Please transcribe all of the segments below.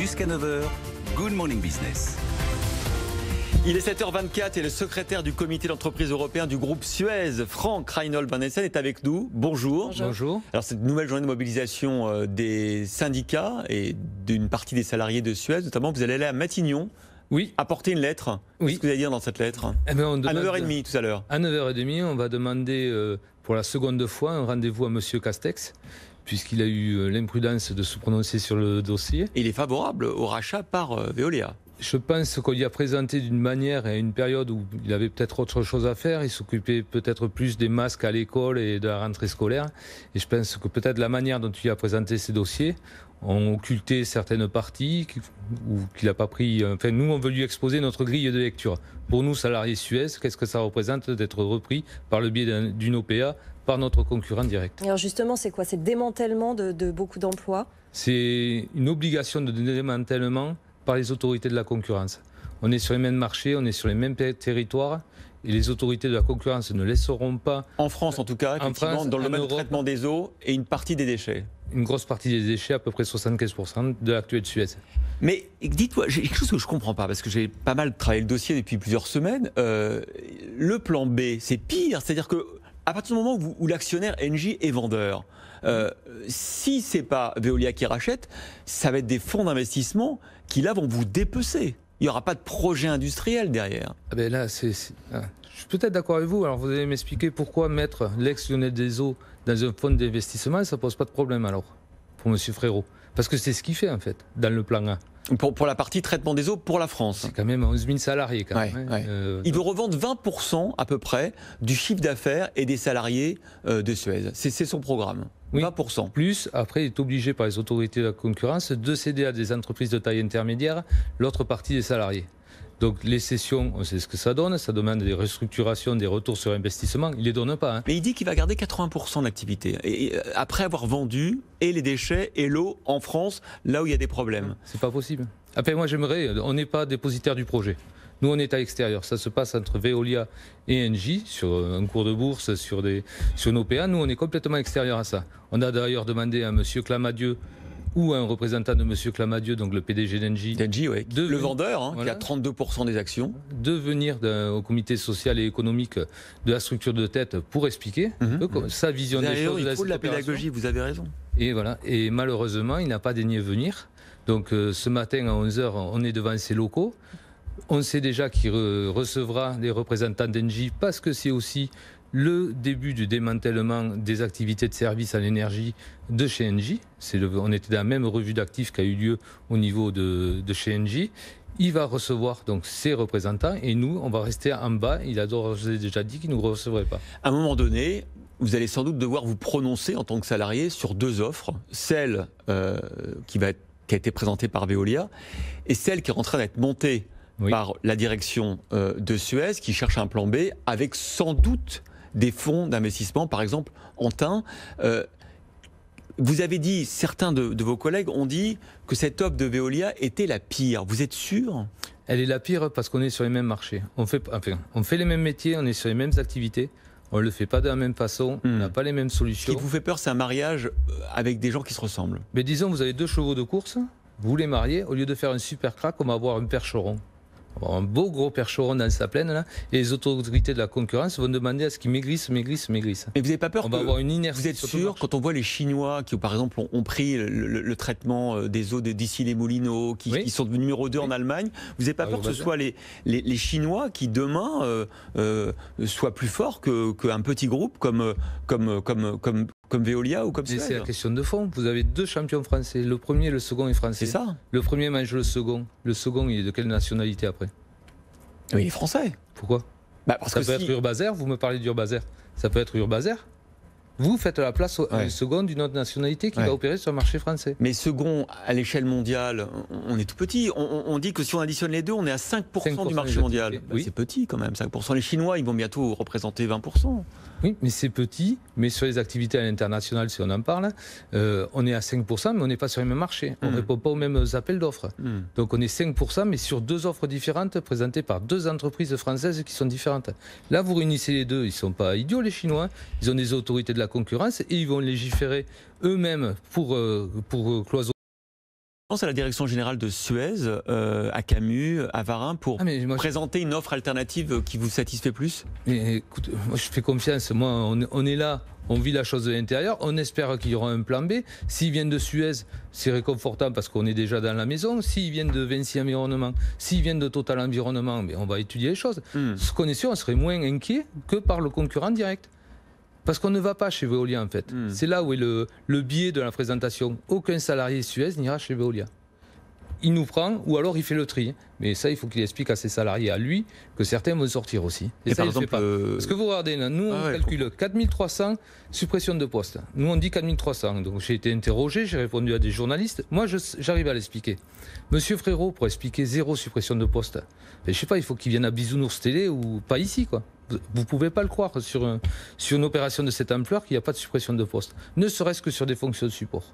Jusqu'à 9 heures, Good Morning Business. Il est 7h24 et le secrétaire du comité d'entreprise européen du groupe Suez, Frank Reinhold van Essen, est avec nous. Bonjour. Bonjour. Alors, cette nouvelle journée de mobilisation des syndicats et d'une partie des salariés de Suez, notamment, vous allez aller à Matignon. Oui. Apporter une lettre. Oui. Qu'est-ce que vous allez dire dans cette lettre? À 9h30 tout à l'heure. À 9h30, on va demander pour la seconde fois un rendez-vous à M. Castex, puisqu'il a eu l'imprudence de se prononcer sur le dossier. Et il est favorable au rachat par Veolia. Je pense qu'on lui a présenté d'une manière et à une période où il avait peut-être autre chose à faire. Il s'occupait peut-être plus des masques à l'école et de la rentrée scolaire. Et je pense que peut-être la manière dont il a présenté ces dossiers ont occulté certaines parties ou qu'il n'a pas pris. Enfin, nous, on veut lui exposer notre grille de lecture. Pour nous, salariés Suez, qu'est-ce que ça représente d'être repris par le biais d'une OPA par notre concurrent direct? Alors justement, c'est quoi? C'est le démantèlement de beaucoup d'emplois? C'est une obligation de démantèlement par les autorités de la concurrence. On est sur les mêmes marchés, on est sur les mêmes territoires et les autorités de la concurrence ne laisseront pas... En France en tout cas, effectivement, dans le domaine du traitement des eaux et une partie des déchets. Une grosse partie des déchets, à peu près 75% de l'actuel Suez. Mais dites-moi, j'ai quelque chose que je ne comprends pas, parce que j'ai pas mal travaillé le dossier depuis plusieurs semaines. Le plan B, c'est pire, c'est-à-dire que à partir du moment où l'actionnaire Engie est vendeur, si c'est pas Veolia qui rachète, ça va être des fonds d'investissement qui là vont vous dépecer. Il n'y aura pas de projet industriel derrière. Ah ben là, je suis peut-être d'accord avec vous. Alors vous allez m'expliquer pourquoi mettre l'ex-Lyonnais des Eaux dans un fonds d'investissement, ça pose pas de problème alors pour M. Frérot. Parce que c'est ce qu'il fait en fait dans le plan A. Pour la partie traitement des eaux pour la France. C'est quand même 11 000 salariés. Quand même, ouais. Il veut revendre 20% à peu près du chiffre d'affaires et des salariés de Suez. C'est son programme. Oui. 20%. Plus, après, il est obligé par les autorités de la concurrence de céder à des entreprises de taille intermédiaire l'autre partie des salariés. Donc les cessions, on sait ce que ça demande des restructurations, des retours sur investissement, il ne les donne pas. Hein. Mais il dit qu'il va garder 80% de l'activité, et après avoir vendu et les déchets et l'eau en France, là où il y a des problèmes. C'est pas possible. Après moi j'aimerais, on n'est pas dépositaire du projet. Nous on est à l'extérieur, ça se passe entre Veolia et Engie, sur un cours de bourse, sur nos OPA, nous on est complètement extérieur à ça. On a d'ailleurs demandé à M. Clamadieu, ou un représentant de M. Clamadieu, donc le PDG d'Engie, oui. Le vendeur, voilà, qui a 32% des actions, de venir au comité social et économique de la structure de tête pour expliquer sa vision des choses. Il faut de la pédagogie, vous avez raison. Et voilà. Et malheureusement, il n'a pas daigné venir. Donc ce matin à 11h, on est devant ses locaux. On sait déjà qu'il recevra les représentants d'Engie parce que c'est aussi le début du démantèlement des activités de service à l'énergie de chez Engie. On était dans la même revue d'actifs qui a eu lieu au niveau de chez Engie. Il va recevoir donc ses représentants et nous, on va rester en bas. Il a déjà dit qu'il ne nous recevrait pas. À un moment donné, vous allez sans doute devoir vous prononcer en tant que salarié sur deux offres. Celle qui a été présentée par Veolia et celle qui est en train d'être montée par la direction de Suez, qui cherche un plan B avec sans doute des fonds d'investissement, par exemple Antin. Vous avez dit, certains de vos collègues ont dit que cette offre de Veolia était la pire. Vous êtes sûr? Elle est la pire parce qu'on est sur les mêmes marchés. On fait les mêmes métiers, on est sur les mêmes activités. On ne le fait pas de la même façon, on n'a pas les mêmes solutions. Ce qui vous fait peur, c'est un mariage avec des gens qui se ressemblent. Mais disons, vous avez deux chevaux de course, vous les mariez, au lieu de faire un super crack, on va avoir un percheron. Un beau gros percheron dans sa plaine, là, et les autorités de la concurrence vont demander à ce qu'ils maigrissent. Mais vous n'avez pas peur on va avoir une inertie? Vous êtes sûr, quand on voit les Chinois qui, par exemple, ont pris le traitement des eaux d'ici les Moulineaux, qui sont devenus numéro 2 en Allemagne, vous n'avez pas peur que ce soit les Chinois qui, demain, soient plus forts qu'un petit groupe comme Veolia ou comme Suez? C'est la question de fond. Vous avez deux champions français. Le premier et le second est français. C'est ça. Le premier mange le second. Le second, il est de quelle nationalité après? Oui, il est français. Pourquoi? Parce ça que peut être Urbaser, vous me parlez d'Urbaser. Ça peut être Urbaser. Vous faites la place à un second d'une autre nationalité qui va opérer sur le marché français. Mais second, à l'échelle mondiale, on est tout petit. On dit que si on additionne les deux, on est à 5% du marché mondial. Oui. C'est petit quand même, 5%. Les Chinois, ils vont bientôt représenter 20%. Oui, mais c'est petit. Mais sur les activités à l'international, si on en parle, on est à 5%, mais on n'est pas sur les mêmes marchés. On ne répond pas aux mêmes appels d'offres. Donc on est 5%, mais sur deux offres différentes présentées par deux entreprises françaises qui sont différentes. Là, vous réunissez les deux. Ils ne sont pas idiots, les Chinois. Ils ont des autorités de la concurrence et ils vont légiférer eux-mêmes pour cloisonner pense à la direction générale de Suez, à Camus, à Varin, pour présenter une offre alternative qui vous satisfait plus? Écoute, moi je fais confiance. Moi, on est là, on vit la chose de l'intérieur. On espère qu'il y aura un plan B. S'ils viennent de Suez, c'est réconfortant parce qu'on est déjà dans la maison. S'ils viennent de Vinci Environnement, s'ils viennent de Total Environnement, mais on va étudier les choses. Ce qu'on est sûr, on serait moins inquiet que par le concurrent direct. Parce qu'on ne va pas chez Veolia en fait. C'est là où est le biais de la présentation. Aucun salarié Suez n'ira chez Veolia. Il nous prend ou alors il fait le tri. Mais ça, il faut qu'il explique à ses salariés, à lui, que certains vont sortir aussi. Et ça, par il exemple, fait pas. Parce que vous regardez, là, nous, on calcule 4300 suppressions de postes. Nous, on dit 4300. Donc j'ai été interrogé, j'ai répondu à des journalistes. Moi, j'arrive à l'expliquer. Monsieur Frérot, pour expliquer 0 suppression de postes, je sais pas, il faut qu'il vienne à Bisounours Télé ou pas ici, quoi. Vous ne pouvez pas le croire sur une opération de cette ampleur qu'il n'y a pas de suppression de postes, ne serait-ce que sur des fonctions de support.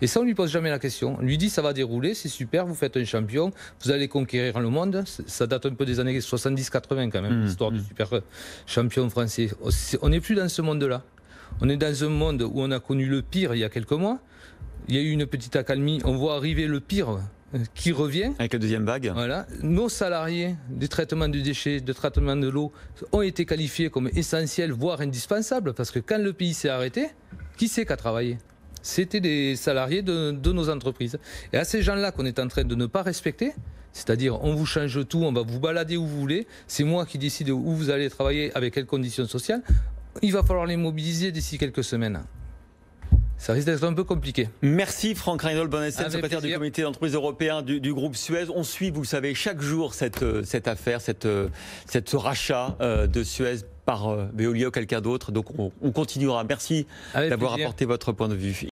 Et ça, on ne lui pose jamais la question. On lui dit, ça va dérouler, c'est super, vous faites un champion, vous allez conquérir le monde. Ça date un peu des années 70-80 quand même, l'histoire du super champion français. On n'est plus dans ce monde-là. On est dans un monde où on a connu le pire il y a quelques mois. Il y a eu une petite accalmie, on voit arriver le pire qui revient. Avec la deuxième vague. Voilà. Nos salariés des traitements de déchets, de traitement de l'eau ont été qualifiés comme essentiels, voire indispensables, parce que quand le pays s'est arrêté, qui c'est qui a travaillé? C'était des salariés de nos entreprises. Et à ces gens-là qu'on est en train de ne pas respecter, c'est-à-dire on vous change tout, on va vous balader où vous voulez, c'est moi qui décide où vous allez travailler, avec quelles conditions sociales, il va falloir les mobiliser d'ici quelques semaines. Ça risque d'être un peu compliqué. Merci Franck Reindl-Bonnessen, secrétaire du comité d'entreprise européen du groupe Suez. On suit, vous le savez, chaque jour cette affaire, ce rachat de Suez par Veolia ou quelqu'un d'autre. Donc on continuera. Merci d'avoir apporté votre point de vue.